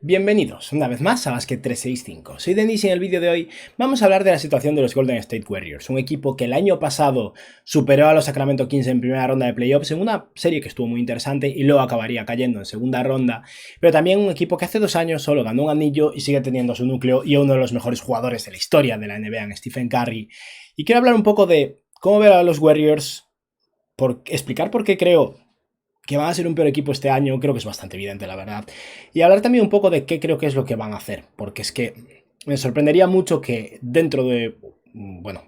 Bienvenidos una vez más a Basket 365. Soy Denis y en el vídeo de hoy vamos a hablar de la situación de los Golden State Warriors, un equipo que el año pasado superó a los Sacramento Kings en primera ronda de playoffs en una serie que estuvo muy interesante y luego acabaría cayendo en segunda ronda, pero también un equipo que hace 2 años solo ganó un anillo y sigue teniendo su núcleo y a uno de los mejores jugadores de la historia de la NBA, en Stephen Curry. Y quiero hablar un poco de cómo ver a los Warriors, explicar por qué creo que van a ser un peor equipo este año, creo que es bastante evidente, la verdad. Y hablar también un poco de qué creo que es lo que van a hacer, porque es que me sorprendería mucho que dentro de, bueno,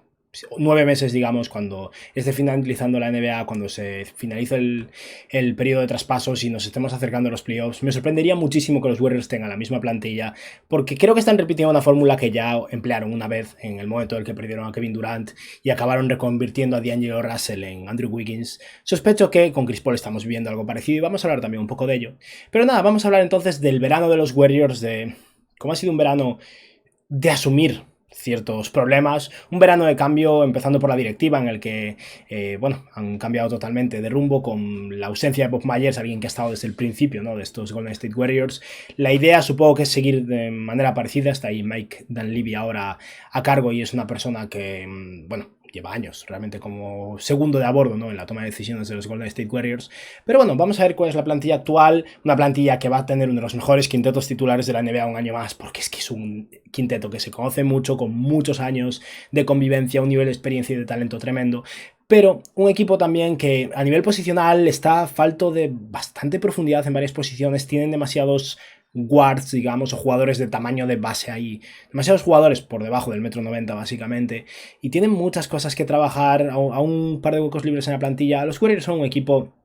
9 meses, digamos, cuando esté finalizando la NBA, cuando se finalice el periodo de traspasos y nos estemos acercando a los playoffs, me sorprendería muchísimo que los Warriors tengan la misma plantilla, porque creo que están repitiendo una fórmula que ya emplearon una vez en el momento en el que perdieron a Kevin Durant y acabaron reconvirtiendo a D'Angelo Russell en Andrew Wiggins. Sospecho que con Chris Paul estamos viviendo algo parecido y vamos a hablar también un poco de ello. Pero nada, vamos a hablar entonces del verano de los Warriors, de cómo ha sido un verano de asumir ciertos problemas, un verano de cambio empezando por la directiva en el que bueno, han cambiado totalmente de rumbo con la ausencia de Bob Myers, alguien que ha estado desde el principio, ¿no?, de estos Golden State Warriors. La idea supongo que es seguir de manera parecida, está ahí Mike Dunleavy ahora a cargo y es una persona que, bueno, lleva años realmente como segundo de a bordo, ¿no?, en la toma de decisiones de los Golden State Warriors. Pero bueno, vamos a ver cuál es la plantilla actual, una plantilla que va a tener uno de los mejores quintetos titulares de la NBA un año más, porque es que es un quinteto que se conoce mucho, con muchos años de convivencia, un nivel de experiencia y de talento tremendo, pero un equipo también que a nivel posicional está falto de bastante profundidad en varias posiciones, tienen demasiados guards, digamos, o jugadores de tamaño de base ahí, demasiados jugadores por debajo del 1,90 m básicamente, y tienen muchas cosas que trabajar, a un par de huecos libres en la plantilla. Los Warriors son un equipo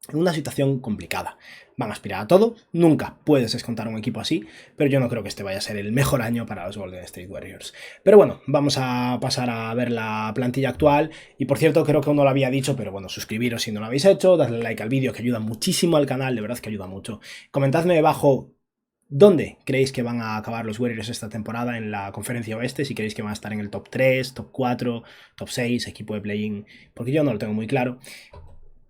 en una situación complicada, van a aspirar a todo, nunca puedes descontar un equipo así, pero yo no creo que este vaya a ser el mejor año para los Golden State Warriors. Pero bueno, vamos a pasar a ver la plantilla actual, y por cierto, creo que uno lo había dicho, pero bueno, suscribiros si no lo habéis hecho, dadle like al vídeo que ayuda muchísimo al canal, de verdad que ayuda mucho. Comentadme debajo ¿dónde creéis que van a acabar los Warriors esta temporada en la conferencia oeste? Si creéis que van a estar en el top 3, top 4, top 6, equipo de play-in, porque yo no lo tengo muy claro.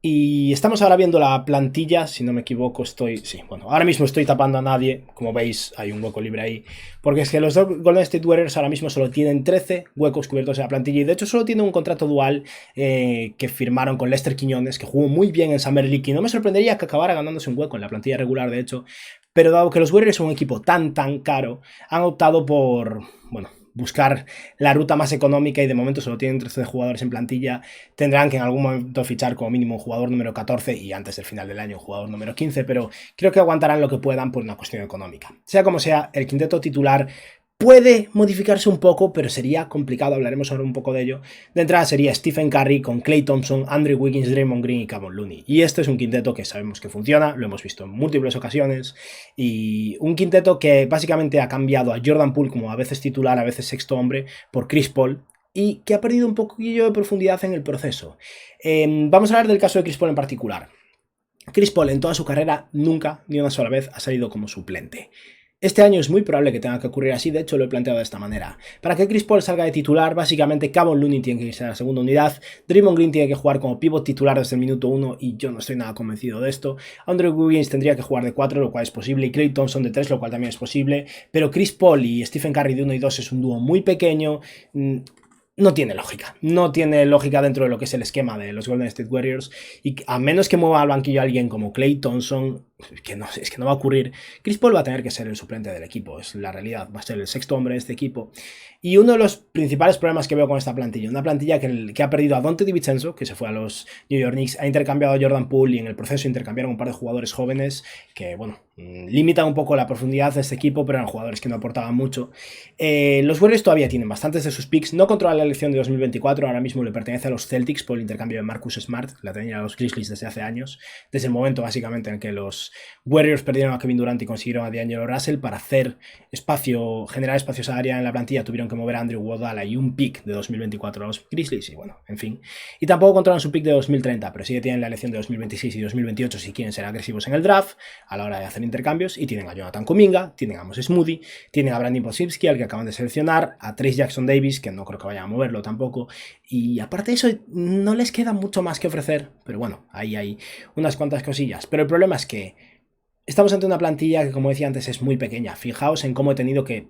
Y estamos ahora viendo la plantilla, si no me equivoco sí, bueno, ahora mismo estoy tapando a nadie, como veis hay un hueco libre ahí, porque es que los Golden State Warriors ahora mismo solo tienen 13 huecos cubiertos en la plantilla y de hecho solo tienen un contrato dual que firmaron con Lester Quiñones, que jugó muy bien en Summer League y no me sorprendería que acabara ganándose un hueco en la plantilla regular, de hecho, pero dado que los Warriors son un equipo tan caro, han optado por, bueno, buscar la ruta más económica y de momento solo tienen 13 jugadores en plantilla. Tendrán que en algún momento fichar como mínimo un jugador número 14 y antes del final del año un jugador número 15, pero creo que aguantarán lo que puedan por una cuestión económica. Sea como sea, el quinteto titular puede modificarse un poco, pero sería complicado, hablaremos ahora un poco de ello. De entrada sería Stephen Curry con Klay Thompson, Andrew Wiggins, Draymond Green y Kevon Looney. Y este es un quinteto que sabemos que funciona, lo hemos visto en múltiples ocasiones, y un quinteto que básicamente ha cambiado a Jordan Poole como a veces titular, a veces sexto hombre, por Chris Paul, y que ha perdido un poquillo de profundidad en el proceso. Vamos a hablar del caso de Chris Paul en particular. Chris Paul en toda su carrera nunca, ni una sola vez, ha salido como suplente. Este año es muy probable que tenga que ocurrir así, de hecho lo he planteado de esta manera. Para que Chris Paul salga de titular, básicamente Kevon Looney tiene que irse a la segunda unidad, Draymond Green tiene que jugar como pivot titular desde el minuto 1 y yo no estoy nada convencido de esto. Andrew Wiggins tendría que jugar de 4, lo cual es posible, y Klay Thompson de 3, lo cual también es posible, pero Chris Paul y Stephen Curry de 1 y 2 es un dúo muy pequeño. No tiene lógica, no tiene lógica dentro de lo que es el esquema de los Golden State Warriors, y a menos que mueva al banquillo a alguien como Klay Thompson, es que no va a ocurrir. Chris Paul va a tener que ser el suplente del equipo, es la realidad, va a ser el sexto hombre de este equipo. Y uno de los principales problemas que veo con esta plantilla, una plantilla que ha perdido a Donte DiVincenzo, que se fue a los New York Knicks, ha intercambiado a Jordan Poole y en el proceso intercambiaron un par de jugadores jóvenes que, bueno, limitan un poco la profundidad de este equipo, pero eran jugadores que no aportaban mucho. Los Warriors todavía tienen bastantes de sus picks, no controlan la elección de 2024, ahora mismo le pertenece a los Celtics por el intercambio de Marcus Smart, la tenían a los Grizzlies desde hace años, desde el momento básicamente en que los Warriors perdieron a Kevin Durant y consiguieron a D'Angelo Russell. Para hacer espacio, generar espacio salarial en la plantilla, tuvieron que mover a Andrew Iguodala y un pick de 2024 a los Grizzlies, y bueno, en fin. Y tampoco controlan su pick de 2030, pero sí que tienen la elección de 2026 y 2028 si quieren ser agresivos en el draft a la hora de hacer intercambios, y tienen a Jonathan Kuminga, tienen a Moses Moody, tienen a Brandon Podziemski, al que acaban de seleccionar, a Trayce Jackson-Davis, que no creo que vayan a moverlo tampoco, y aparte de eso no les queda mucho más que ofrecer, pero bueno, ahí hay unas cuantas cosillas. Pero el problema es que Estamos ante una plantilla que, como decía antes, es muy pequeña. Fijaos en cómo he tenido que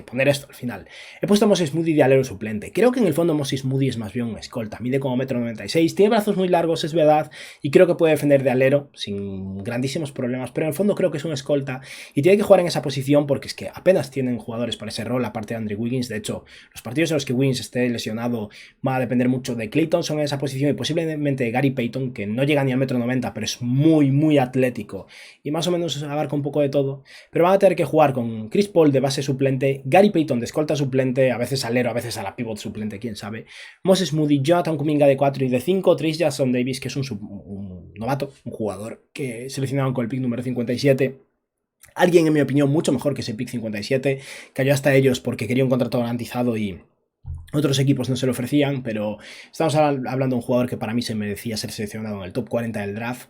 poner esto al final. He puesto a Moses Moody de alero suplente. Creo que en el fondo Moses Moody es más bien un escolta. Mide como 1,96 m, tiene brazos muy largos, es verdad, y creo que puede defender de alero sin grandísimos problemas, pero en el fondo creo que es un escolta y tiene que jugar en esa posición porque es que apenas tienen jugadores para ese rol, aparte de Andrew Wiggins. De hecho, los partidos en los que Wiggins esté lesionado va a depender mucho de Klay Thompson en esa posición y posiblemente de Gary Payton, que no llega ni al 1,90 m, pero es muy, muy atlético y más o menos abarca un poco de todo, pero van a tener que jugar con Chris Paul de base suplente, Gary Payton de escolta suplente, a veces alero, a veces a la pivot suplente, quién sabe, Moses Moody, Jonathan Kuminga de 4 y de 5, Trace Jackson Davis, que es un novato, un jugador que seleccionaron con el pick número 57. Alguien, en mi opinión, mucho mejor que ese pick 57, cayó hasta ellos porque quería un contrato garantizado y otros equipos no se lo ofrecían, pero estamos hablando de un jugador que para mí se merecía ser seleccionado en el top 40 del draft.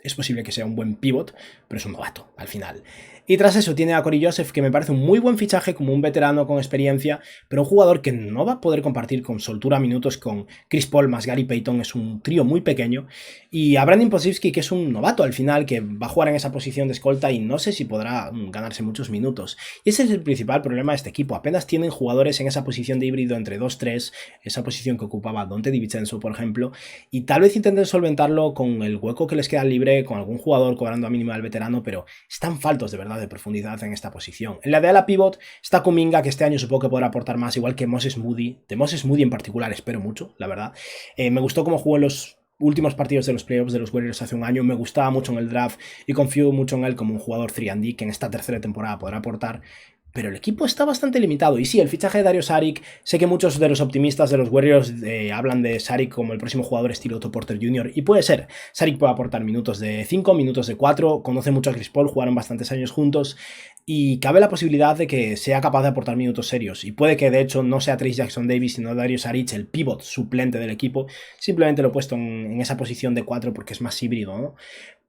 Es posible que sea un buen pivot, pero es un novato al final. Y tras eso tiene a Cory Joseph, que me parece un muy buen fichaje como un veterano con experiencia, pero un jugador que no va a poder compartir con soltura minutos con Chris Paul más Gary Payton. Es un trío muy pequeño. Y a Brandon Podziemski, que es un novato al final, que va a jugar en esa posición de escolta y no sé si podrá ganarse muchos minutos. Y ese es el principal problema de este equipo. Apenas tienen jugadores en esa posición de híbrido entre 2-3, esa posición que ocupaba Donte DiVincenzo, por ejemplo, y tal vez intenten solventarlo con el hueco que les queda libre, con algún jugador cobrando a mínima al veterano, pero están faltos de verdad de profundidad en esta posición. En la de ala pivot está Kuminga, que este año supongo que podrá aportar más, igual que Moses Moody. De Moses Moody en particular espero mucho, la verdad. Me gustó cómo jugó en los últimos partidos de los playoffs de los Warriors hace un año, me gustaba mucho en el draft y confío mucho en él como un jugador 3&D que en esta tercera temporada podrá aportar. Pero el equipo está bastante limitado. Y sí, el fichaje de Dario Saric, sé que muchos de los optimistas de los Warriors hablan de Saric como el próximo jugador estilo Otto Porter Jr. Y puede ser. Saric puede aportar minutos de 5, minutos de 4, conoce mucho a Chris Paul, jugaron bastantes años juntos. Y cabe la posibilidad de que sea capaz de aportar minutos serios. Y puede que de hecho no sea Trace Jackson Davis, sino Dario Saric, el pivot suplente del equipo. Simplemente lo he puesto en esa posición de 4 porque es más híbrido, ¿no?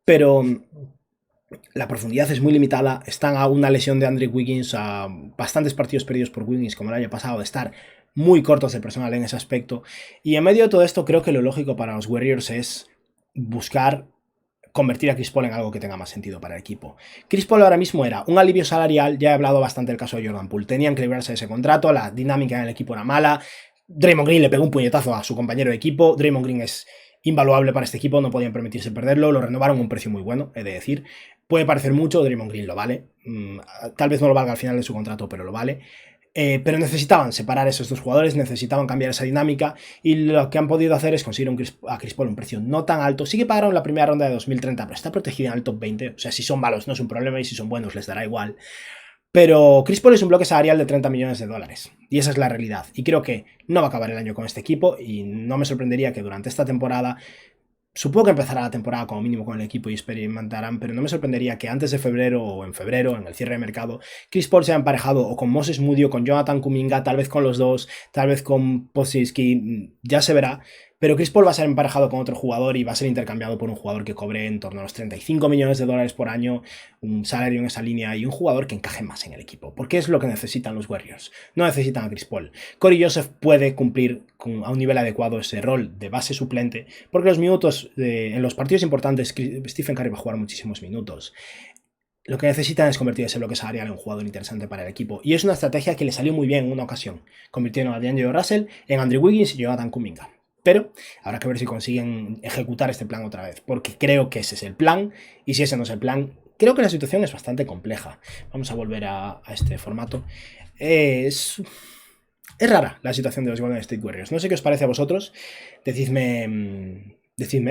Pero la profundidad es muy limitada, están a una lesión de Andrew Wiggins, a bastantes partidos perdidos por Wiggins como el año pasado, de estar muy cortos de personal en ese aspecto. Y en medio de todo esto creo que lo lógico para los Warriors es buscar convertir a Chris Paul en algo que tenga más sentido para el equipo. Chris Paul ahora mismo era un alivio salarial, ya he hablado bastante del caso de Jordan Poole, tenían que librarse de ese contrato, la dinámica en el equipo era mala, Draymond Green le pegó un puñetazo a su compañero de equipo, Draymond Green es invaluable para este equipo, no podían permitirse perderlo, lo renovaron a un precio muy bueno, he de decir. Puede parecer mucho, Draymond Green lo vale, tal vez no lo valga al final de su contrato, pero lo vale. Pero necesitaban separar esos dos jugadores, necesitaban cambiar esa dinámica y lo que han podido hacer es conseguir a Chris Paul un precio no tan alto. Sí que pagaron la primera ronda de 2030, pero está protegida en el top 20, o sea, si son malos no es un problema y si son buenos les dará igual. Pero Chris Paul es un bloque salarial de 30 millones de dólares. Y esa es la realidad. Y creo que no va a acabar el año con este equipo. Y no me sorprendería que durante esta temporada, supongo que empezará la temporada como mínimo con el equipo y experimentarán, pero no me sorprendería que antes de febrero o en febrero, en el cierre de mercado, Chris Paul se haya emparejado o con Moses Moody o con Jonathan Kuminga, tal vez con los dos, tal vez con Podziemski, ya se verá. Pero Chris Paul va a ser emparejado con otro jugador y va a ser intercambiado por un jugador que cobre en torno a los 35 millones de dólares por año, un salario en esa línea y un jugador que encaje más en el equipo, porque es lo que necesitan los Warriors. No necesitan a Chris Paul. Cory Joseph puede cumplir a un nivel adecuado ese rol de base suplente, porque los minutos en los partidos importantes, Stephen Curry va a jugar muchísimos minutos. Lo que necesitan es convertir ese bloque salarial en un jugador interesante para el equipo. Y es una estrategia que le salió muy bien en una ocasión. Convirtieron a D'Angelo Russell en Andrew Wiggins y Jonathan Kuminga. Pero habrá que ver si consiguen ejecutar este plan otra vez, porque creo que ese es el plan, y si ese no es el plan, creo que la situación es bastante compleja. Vamos a volver a este formato. Es rara la situación de los Golden State Warriors. No sé qué os parece a vosotros. Decidme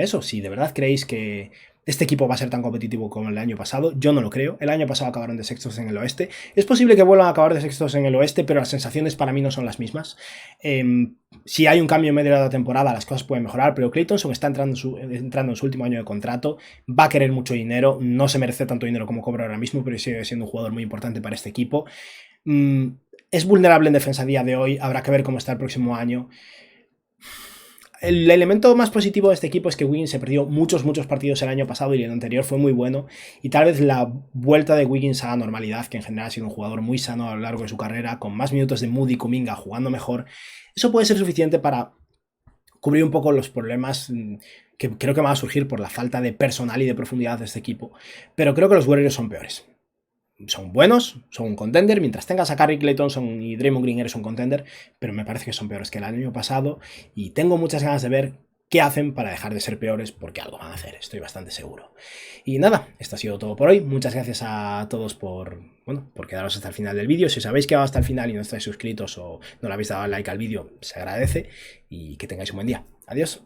eso, si de verdad creéis que este equipo va a ser tan competitivo como el año pasado. Yo no lo creo. El año pasado acabaron de sextos en el oeste. Es posible que vuelvan a acabar de sextos en el oeste, pero las sensaciones para mí no son las mismas. Si hay un cambio en medio de la temporada, las cosas pueden mejorar, pero Klay Thompson está entrando en su último año de contrato, va a querer mucho dinero, no se merece tanto dinero como cobra ahora mismo, pero sigue siendo un jugador muy importante para este equipo. Es vulnerable en defensa a día de hoy, habrá que ver cómo está el próximo año. El elemento más positivo de este equipo es que Wiggins se perdió muchos partidos el año pasado y el anterior fue muy bueno, y tal vez la vuelta de Wiggins a la normalidad, que en general ha sido un jugador muy sano a lo largo de su carrera, con más minutos de Moody, Kuminga jugando mejor, eso puede ser suficiente para cubrir un poco los problemas que creo que va a surgir por la falta de personal y de profundidad de este equipo, pero creo que los Warriors son peores. Son buenos, son un contender, mientras tengas a Curry, Klay Thompson y Draymond Green eres un contender, pero me parece que son peores que el año pasado y tengo muchas ganas de ver qué hacen para dejar de ser peores, porque algo van a hacer, estoy bastante seguro. Y nada, esto ha sido todo por hoy. Muchas gracias a todos por quedaros hasta el final del vídeo. Si os habéis quedado hasta el final y no estáis suscritos o no le habéis dado like al vídeo, se agradece y que tengáis un buen día. Adiós.